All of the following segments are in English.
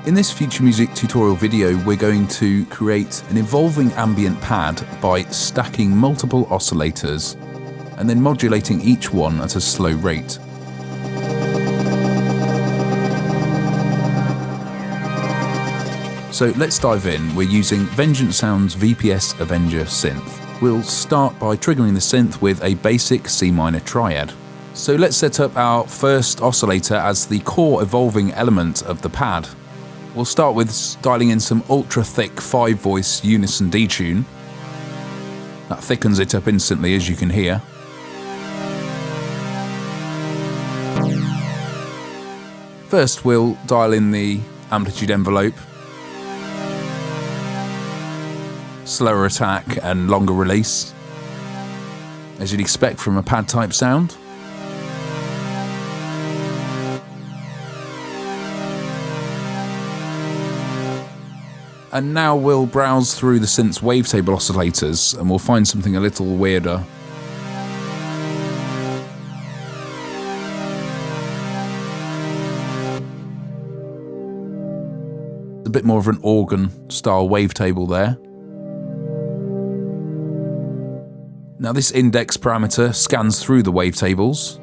In this Future Music tutorial video, we're going to create an evolving ambient pad by stacking multiple oscillators and then modulating each one at a slow rate. So let's dive in. We're using Vengeance Sound's VPS Avenger synth. We'll start by triggering the synth with a basic C minor triad. So let's set up our first oscillator as the core evolving element of the pad. We'll start with dialing in some ultra thick 5-voice unison detune. That thickens it up instantly, as you can hear. First we'll dial in the amplitude envelope, slower attack and longer release, as you'd expect from a pad type sound. And now we'll browse through the synth's wavetable oscillators and we'll find something a little weirder. A bit more of an organ style wavetable there. Now this index parameter scans through the wavetables.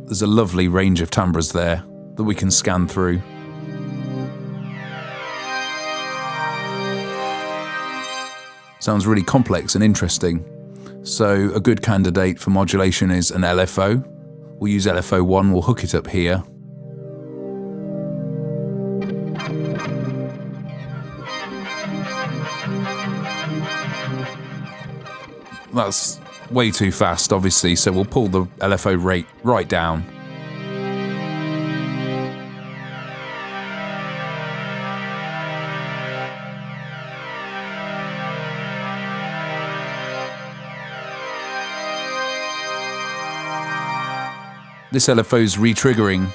There's a lovely range of timbres there that we can scan through. Sounds really complex and interesting. So a good candidate for modulation is an LFO. We'll use LFO1, we'll hook it up here. That's way too fast, obviously, so we'll pull the LFO rate right down. This LFO's re-triggering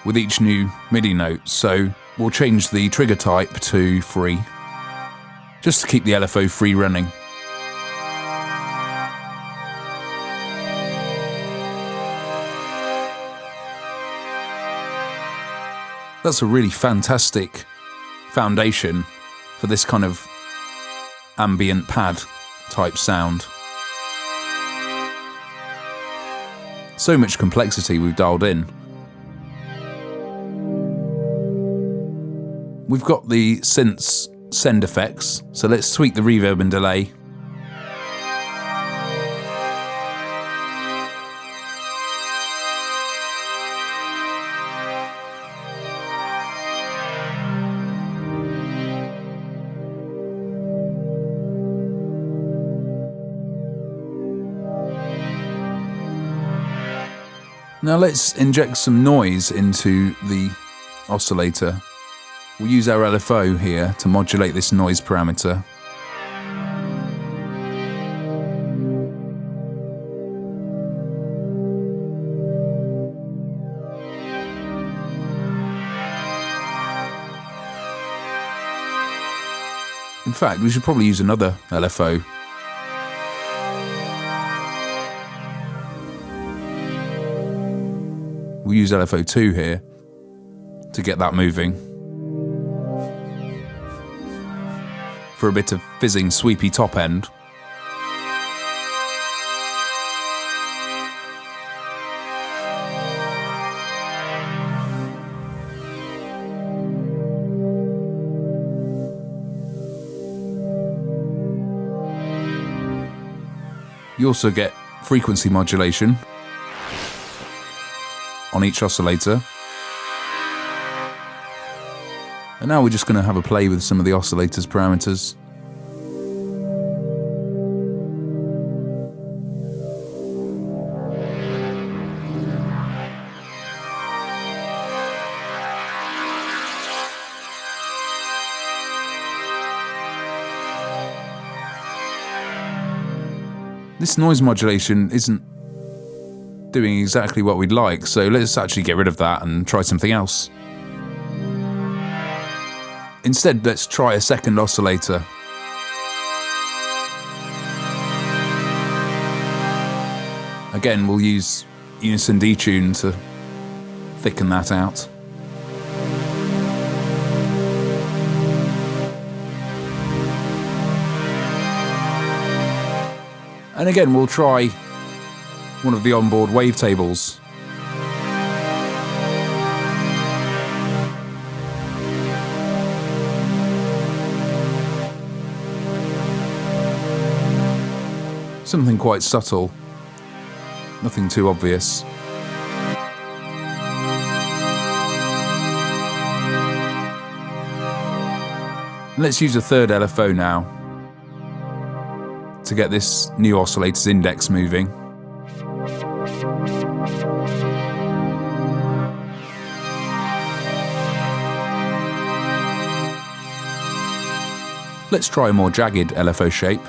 with each new MIDI note, so we'll change the trigger type to free, just to keep the LFO free running. That's a really fantastic foundation for this kind of ambient pad type sound. So much complexity we've dialed in. We've got the synth's send effects, so let's tweak the reverb and delay. Now let's inject some noise into the oscillator. We'll use our LFO here to modulate this noise parameter. In fact, we should probably use another LFO. We'll use LFO2 here to get that moving. For a bit of fizzing, sweepy top end. You also get frequency modulation on each oscillator. And now we're just going to have a play with some of the oscillator's parameters. This noise modulation isn't doing exactly what we'd like, so let's actually get rid of that and try something else. Instead, let's try a second oscillator. Again, we'll use unison detune to thicken that out. And again, we'll try one of the onboard wavetables. Something quite subtle, nothing too obvious. Let's use a third LFO now to get this new oscillator's index moving. Let's try a more jagged LFO shape.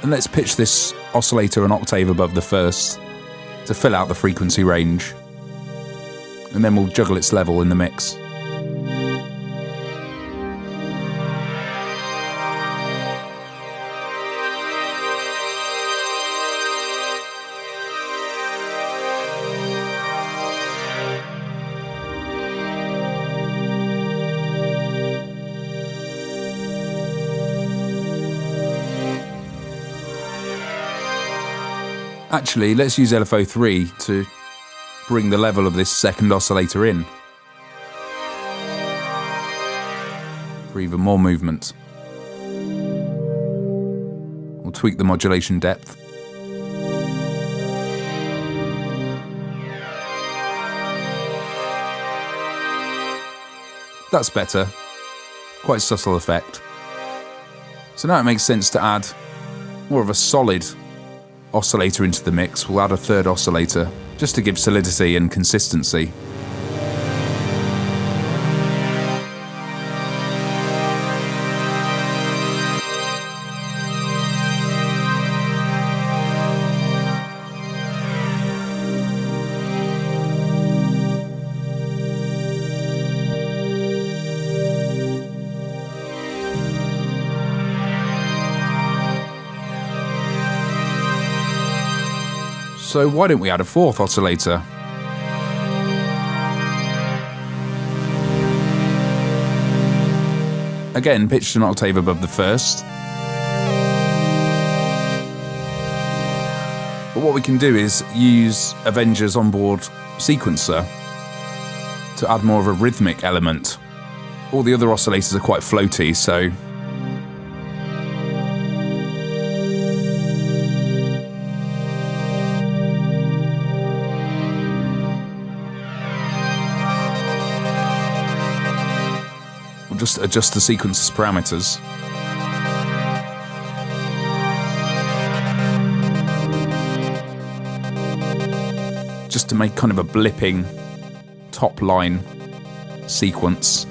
And let's pitch this oscillator an octave above the first to fill out the frequency range. And then we'll juggle its level in the mix. Actually, let's use LFO3 to bring the level of this second oscillator in for even more movement. We'll tweak the modulation depth. That's better. Quite subtle effect. So now it makes sense to add more of a solid oscillator into the mix. We'll add a third oscillator just to give solidity and consistency. So why don't we add a fourth oscillator? Again, pitched an octave above the first. But what we can do is use Avenger's onboard sequencer to add more of a rhythmic element. All the other oscillators are quite floaty, so just adjust the sequencer's parameters. Just to make kind of a blipping top line sequence.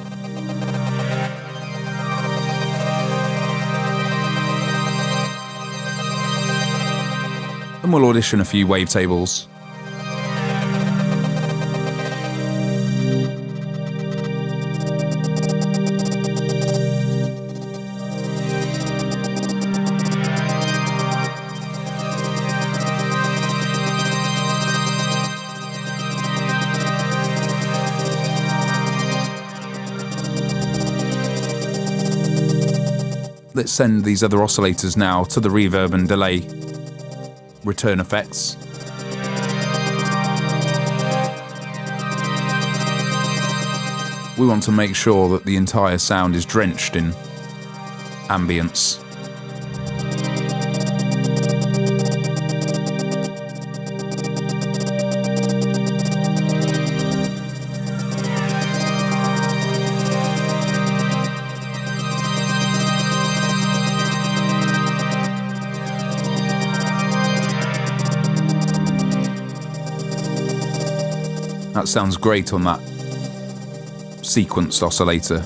And we'll audition a few wavetables. Let's send these other oscillators now to the reverb and delay return effects. We want to make sure that the entire sound is drenched in ambience. That sounds great on that sequenced oscillator.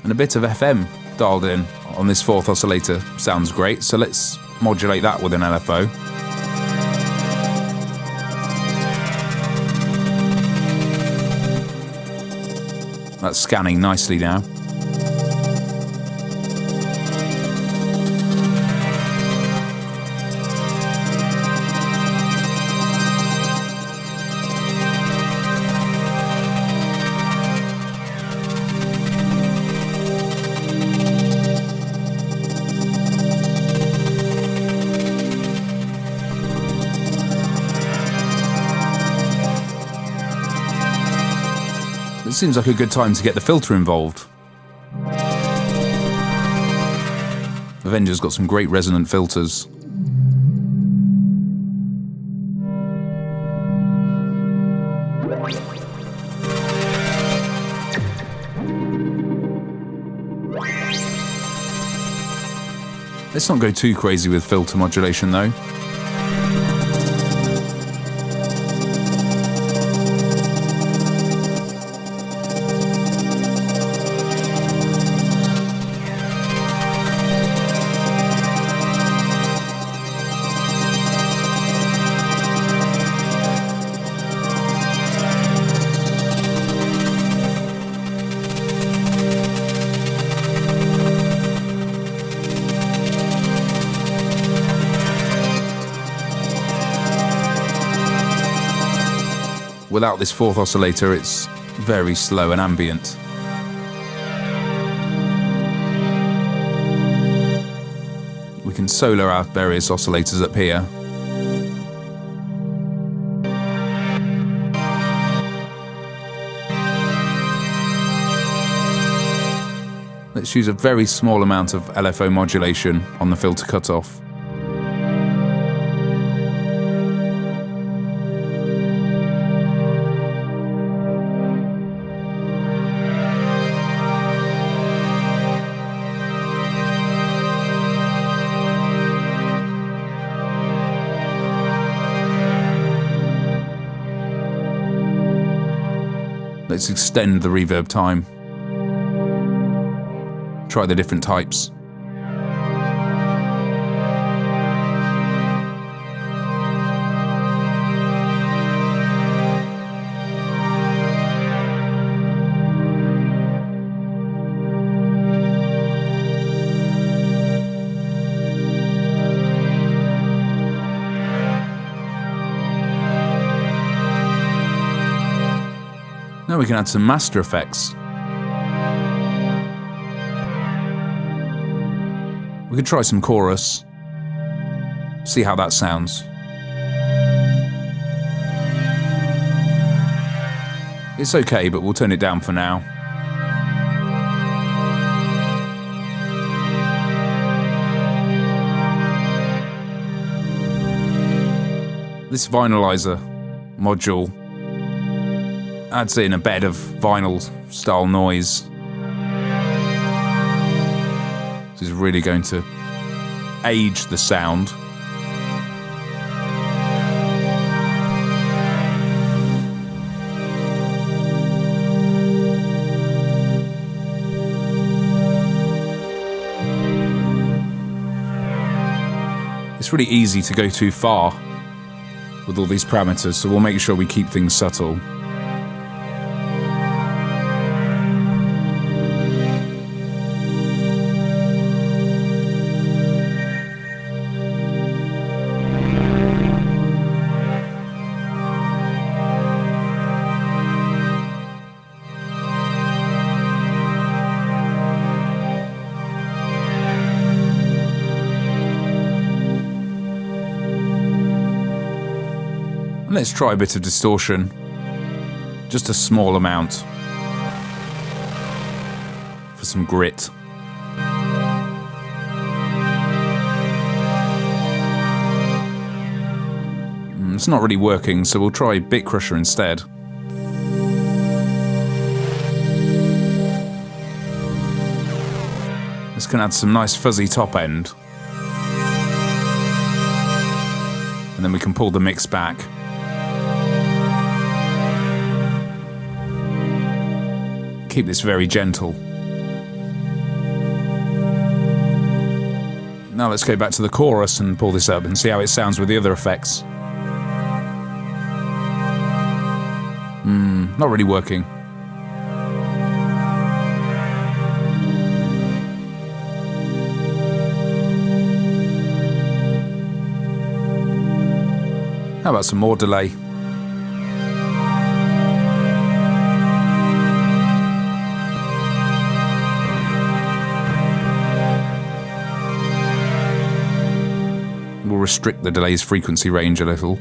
And a bit of FM dialed in on this fourth oscillator sounds great, so let's modulate that with an LFO. That's scanning nicely now. It seems like a good time to get the filter involved. Avenger's got some great resonant filters. Let's not go too crazy with filter modulation though. Without this fourth oscillator, it's very slow and ambient. We can solo our various oscillators up here. Let's use a very small amount of LFO modulation on the filter cutoff. Let's extend the reverb time. Try the different types. Now we can add some master effects. We could try some chorus, see how that sounds. It's okay, but we'll turn it down for now. This vinylizer module adds in a bed of vinyl style noise. This is really going to age the sound. It's really easy to go too far with all these parameters, so we'll make sure we keep things subtle. Let's try a bit of distortion, just a small amount, for some grit. It's not really working, so we'll try Bit Crusher instead. This can add some nice fuzzy top end. And then we can pull the mix back. Keep this very gentle. Now let's go back to the chorus and pull this up and see how it sounds with the other effects. Not really working. How about some more delay? We'll restrict the delay's frequency range a little.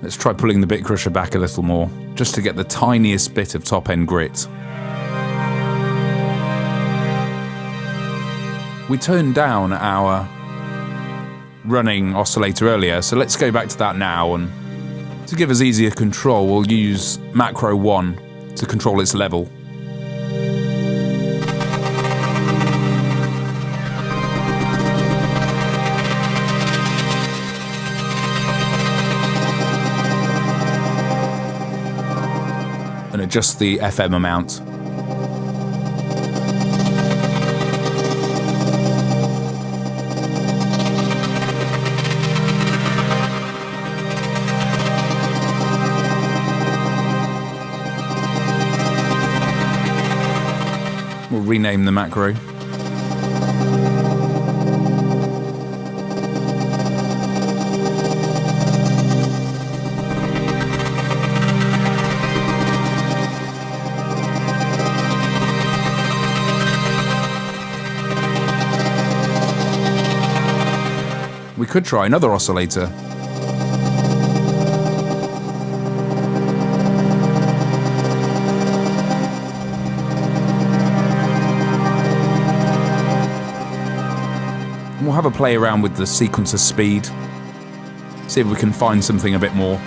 Let's try pulling the bit crusher back a little more, just to get the tiniest bit of top-end grit. We turned down our running oscillator earlier, so let's go back to that now, and to give us easier control, we'll use macro 1 to control its level. And adjust the FM amount. We'll rename the macro. We could try another oscillator. And we'll have a play around with the sequencer speed. See if we can find something a bit more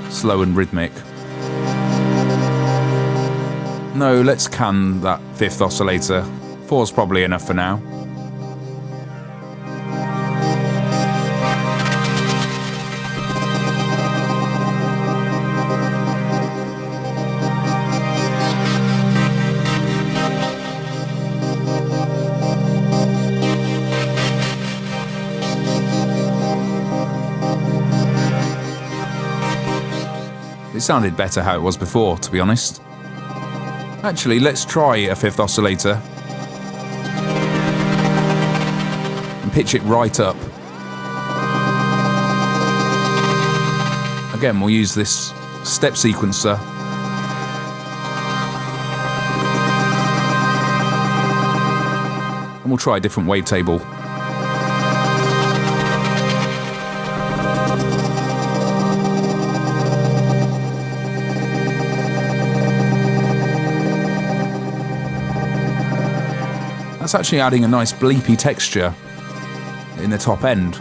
slow and rhythmic. No, let's can that 5th oscillator. 4's probably enough for now. It sounded better how it was before, to be honest. Actually, let's try a 5th oscillator. And pitch it right up. Again, we'll use this step sequencer. And we'll try a different wavetable. That's actually adding a nice bleepy texture in the top end.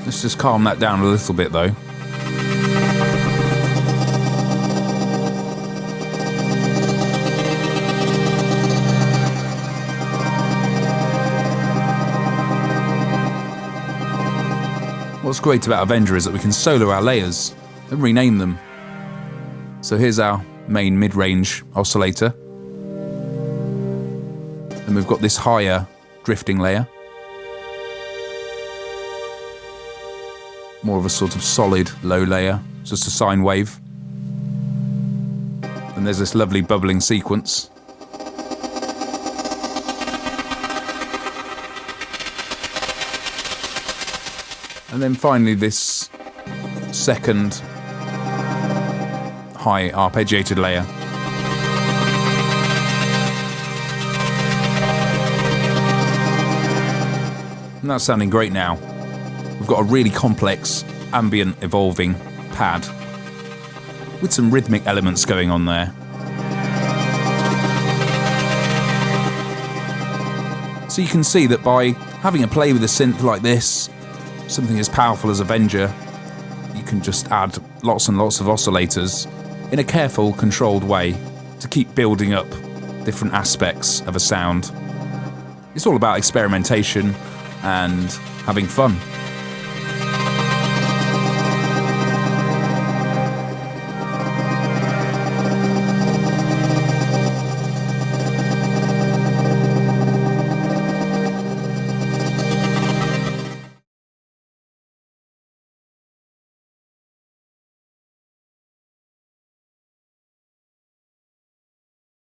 Let's just calm that down a little bit though. What's great about Avenger is that we can solo our layers and rename them. So here's our main mid-range oscillator. And we've got this higher drifting layer. More of a sort of solid low layer, just a sine wave. And there's this lovely bubbling sequence. And then finally this second high arpeggiated layer. And that's sounding great now. We've got a really complex, ambient, evolving pad with some rhythmic elements going on there. So you can see that by having a play with a synth like this, something as powerful as Avenger, you can just add lots and lots of oscillators in a careful, controlled way to keep building up different aspects of a sound. It's all about experimentation and having fun.